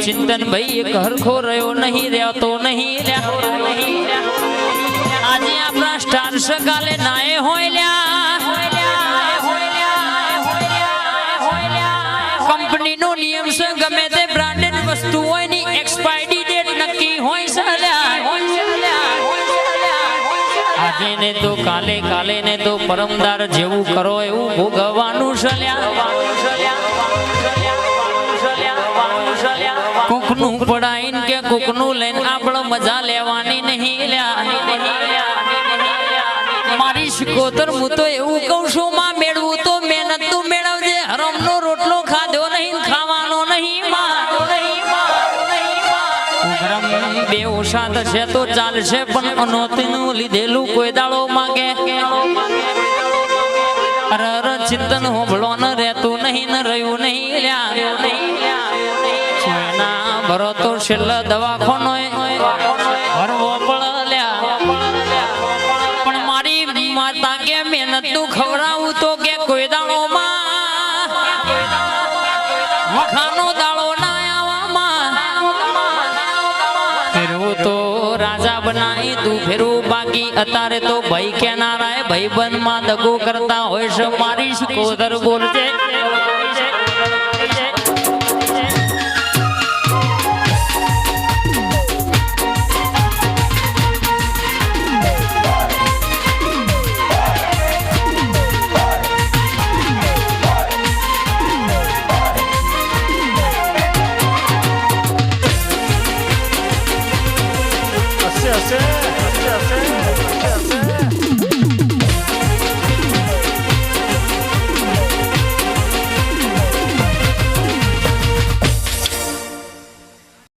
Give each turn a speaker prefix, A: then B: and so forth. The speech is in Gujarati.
A: ચિંતન ભાઈ એક હરખો રહ્યો નહીં રહેતો નહીં આજે આપણા સ્ટાર સગાલે નાએ હોય કંપની નો નિયમ છે ગમે તે બ્રાન્ડેડ વસ્તુ હોય ની એક્સપાયરી ડેટ નક્કી હોય છે આજે ને તો કાલે કાલે ને તો પરમદાર જેવું કરો એવું ભોગવવાનું છે કોકનું પડાઈને કે કોકનું લઈને આપણે મજા લેવાની નહીં મારી શિકોતર હું તો એવું કહું છું માં મેળવું તો મહેનત તું મેળવજે હરમનો રોટલો ખાધો નહીં ખાવાનો નહીં બે ઓછા થશે તો ચાલશે પણ અનોતીનું લીધેલું કોઈ દાડો માગે અરે ચિંતન હોબળો ન રહેતું નહીં ને રહ્યું નહીં ભરો તો છેલ્લા દવાખાનો ભરવો પડ્યા પણ મારી માતા કે મહેનત તું ખવડાવું તો કે કોઈ દાડો માં વખાનો દાડો ના આવવામાં ફેરવું તો રાજા બનાવી તું ફેરવું બાકી અત્યારે તો ભાઈ કેનારાય ભાઈ બંધ માં દગો કરતા હોય છે મારી શિકોતર બોલજે